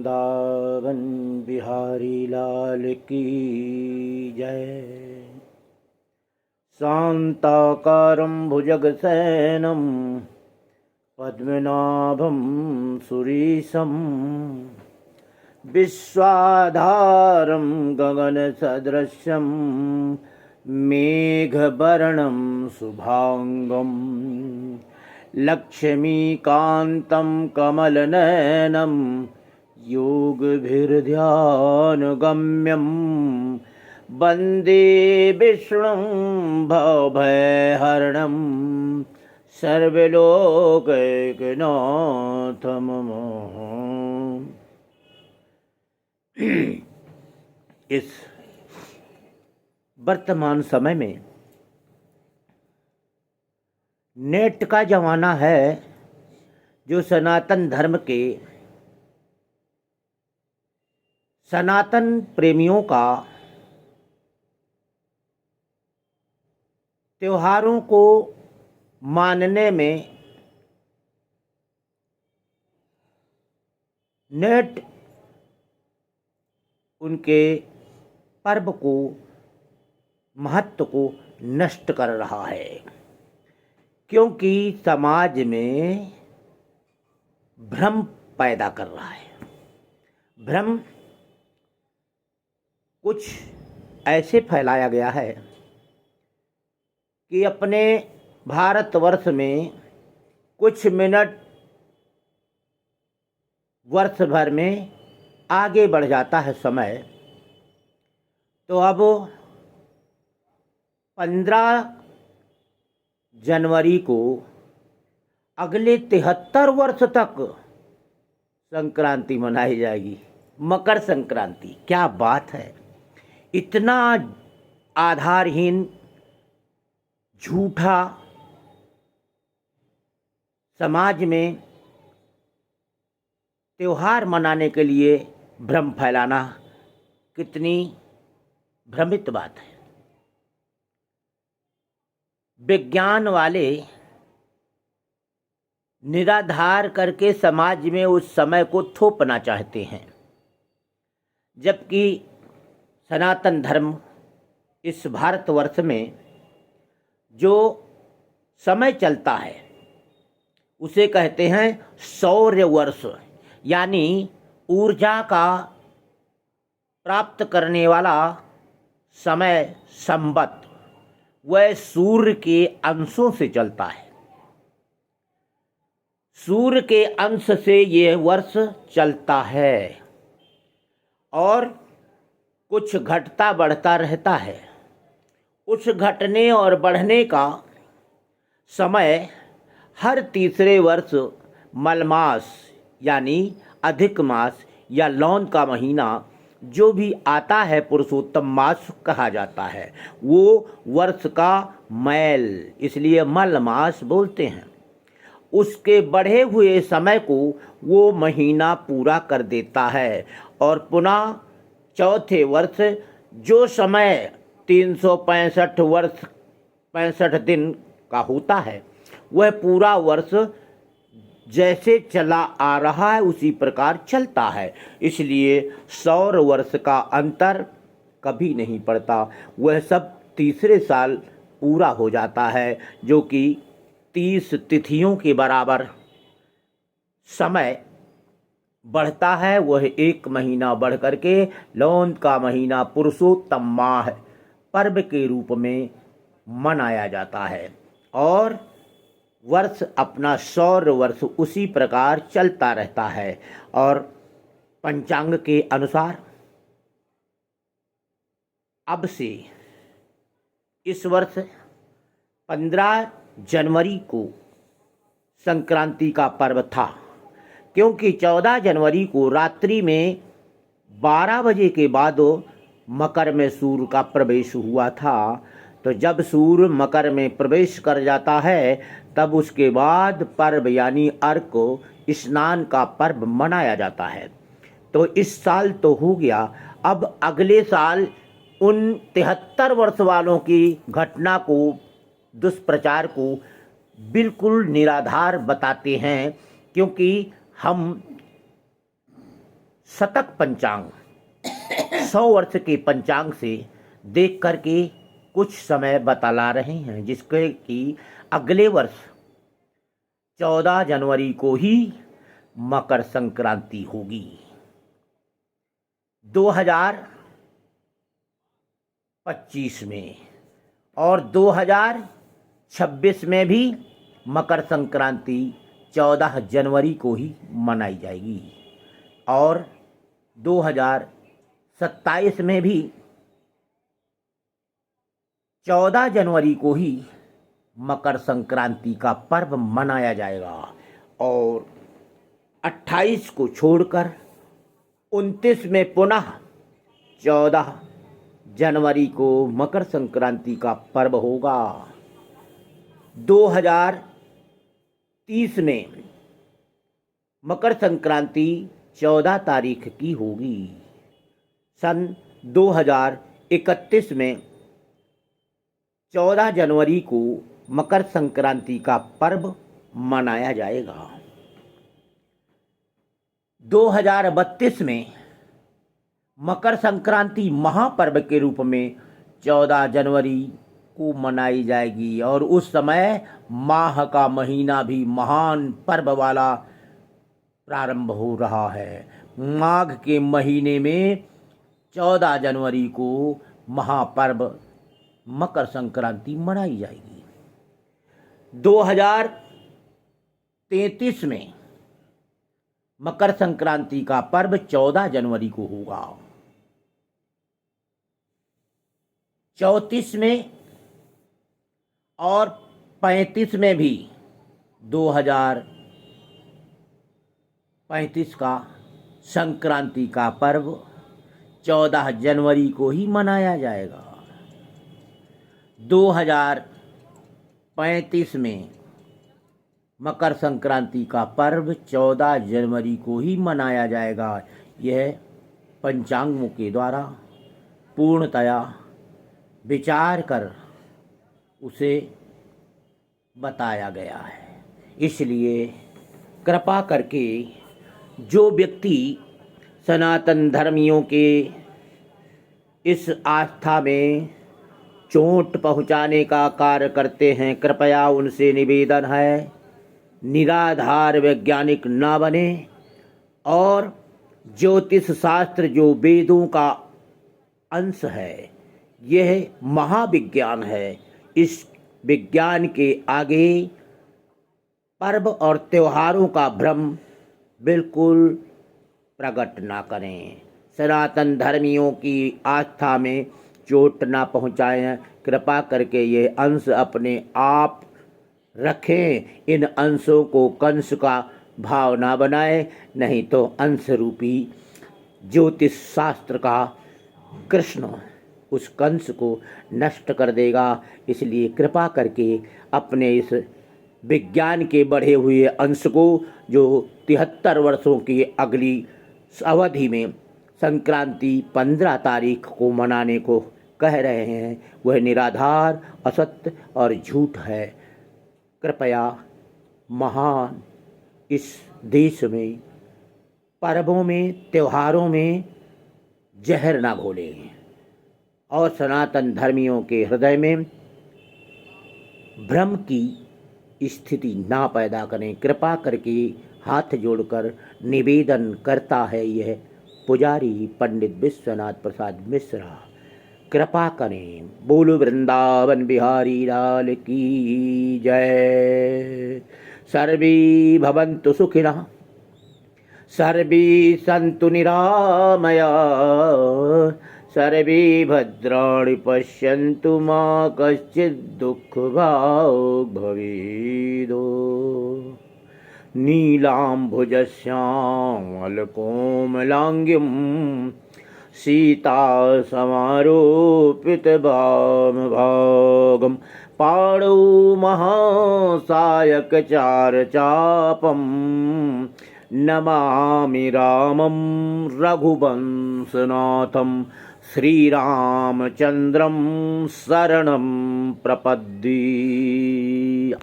वृंदावन बिहारी लाल की जय। शांताकारं भुजगशयनं पद्मनाभं सुरीशं विश्वाधारं गगनसदृशं मेघवर्णं शुभांगं लक्ष्मीकान्तं कमलनयनं योगभिर्ध्यानगम्यं वन्दे विष्णुं भवभयहरणं सर्वलोकैकनाथं। इस वर्तमान समय में नेट का जमाना है, जो सनातन धर्म के सनातन प्रेमियों का त्योहारों को मानने में नेट उनके पर्व को, महत्व को नष्ट कर रहा है, क्योंकि समाज में भ्रम पैदा कर रहा है। भ्रम कुछ ऐसे फैलाया गया है कि अपने भारतवर्ष में कुछ मिनट वर्ष भर में आगे बढ़ जाता है समय, तो अब 15 जनवरी को अगले 73 वर्ष तक संक्रांति मनाई जाएगी, मकर संक्रांति। क्या बात है! इतना आधारहीन, झूठा समाज में त्योहार मनाने के लिए भ्रम फैलाना कितनी भ्रमित बात है। विज्ञान वाले निराधार करके समाज में उस समय को थोपना चाहते हैं, जबकि सनातन धर्म इस भारतवर्ष में जो समय चलता है उसे कहते हैं सौर वर्ष, यानी ऊर्जा का प्राप्त करने वाला समय संवत। वह सूर्य के अंशों से चलता है, सूर्य के अंश से यह वर्ष चलता है और कुछ घटता बढ़ता रहता है। उस घटने और बढ़ने का समय हर तीसरे वर्ष मलमास यानी अधिक मास या लौन का महीना जो भी आता है, पुरुषोत्तम मास कहा जाता है। वो वर्ष का मैल, इसलिए मल मास बोलते हैं। उसके बढ़े हुए समय को वो महीना पूरा कर देता है और पुनः चौथे वर्ष जो समय 365 वर्ष 65 दिन का होता है, वह पूरा वर्ष जैसे चला आ रहा है उसी प्रकार चलता है। इसलिए सौर वर्ष का अंतर कभी नहीं पड़ता, वह सब तीसरे साल पूरा हो जाता है, जो कि 30 तिथियों के बराबर समय बढ़ता है। वह एक महीना बढ़ करके लौन का महीना पुरुषोत्तम माह पर्व के रूप में मनाया जाता है और वर्ष अपना सौर वर्ष उसी प्रकार चलता रहता है। और पंचांग के अनुसार अब से इस वर्ष 15 जनवरी को संक्रांति का पर्व था, क्योंकि 14 जनवरी को रात्रि में 12 बजे के बाद मकर में सूर्य का प्रवेश हुआ था। तो जब सूर्य मकर में प्रवेश कर जाता है, तब उसके बाद पर्व यानी अर्क स्नान का पर्व मनाया जाता है। तो इस साल तो हो गया, अब अगले साल उन 73 वर्ष वालों की घटना को, दुष्प्रचार को बिल्कुल निराधार बताते हैं, क्योंकि हम शतक पंचांग 100 वर्ष के पंचांग से देख करके कुछ समय बतला रहे हैं, जिसके कि अगले वर्ष 14 जनवरी को ही मकर संक्रांति होगी। 2025 में और 2026 में भी मकर संक्रांति 14 जनवरी को ही मनाई जाएगी और 2027 में भी 14 जनवरी को ही मकर संक्रांति का पर्व मनाया जाएगा और 28 को छोड़कर 29 में पुनः 14 जनवरी को मकर संक्रांति का पर्व होगा। 2030 में मकर संक्रांति 14 तारीख की होगी। सन 2031 में 14 जनवरी को मकर संक्रांति का पर्व मनाया जाएगा। 2032 में मकर संक्रांति महापर्व के रूप में 14 जनवरी को मनाई जाएगी और उस समय माह का महीना भी महान पर्व वाला प्रारंभ हो रहा है। माघ के महीने में 14 जनवरी को महापर्व मकर संक्रांति मनाई जाएगी। 2033 में मकर संक्रांति का पर्व 14 जनवरी को होगा। 34 में और 35 में भी 2035 का संक्रांति का पर्व 14 जनवरी को ही मनाया जाएगा। 2035 में मकर संक्रांति का पर्व 14 जनवरी को ही मनाया जाएगा। यह पंचांगों के द्वारा पूर्णतया विचार कर उसे बताया गया है। इसलिए कृपा करके जो व्यक्ति सनातन धर्मियों के इस आस्था में चोट पहुंचाने का कार्य करते हैं, कृपया उनसे निवेदन है निराधार वैज्ञानिक ना बने और ज्योतिष शास्त्र जो वेदों का अंश है, यह महाविज्ञान है। इस विज्ञान के आगे पर्व और त्योहारों का भ्रम बिल्कुल प्रकट ना करें। सनातन धर्मियों की आस्था में चोट ना पहुंचाएं। कृपा करके ये अंश अपने आप रखें। इन अंशों को कंस का भाव ना बनाए, नहीं तो अंश रूपी ज्योतिष शास्त्र का कृष्ण उस कंस को नष्ट कर देगा। इसलिए कृपा करके अपने इस विज्ञान के बढ़े हुए अंश को, जो 73 वर्षों की अगली अवधि में संक्रांति 15 तारीख को मनाने को कह रहे हैं, वह निराधार, असत्य और झूठ है। कृपया महान इस देश में पर्वों में त्योहारों में जहर ना घोलें और सनातन धर्मियों के हृदय में भ्रम की स्थिति ना पैदा करें। कृपा करके हाथ जोड़कर निवेदन करता है यह पुजारी पंडित विश्वनाथ प्रसाद मिश्रा। कृपा करें। बोलो वृंदावन बिहारी लाल की जय। सर्वे भवन्तु सुखिनः, सर्वे सन्तु निरामया, सर्वे भद्राणि पश्यन्तु मा कश्चित् दुःखभाग् भवेत्। नीलाम्बुजश्यामलकोमलाङ्गीं सीतासमारोपितवामभागं पाणौ महासायकचारचापं नमामि रामं रघुवंशनाथं श्रीरामचन्द्रं शरणं प्रपद्ये।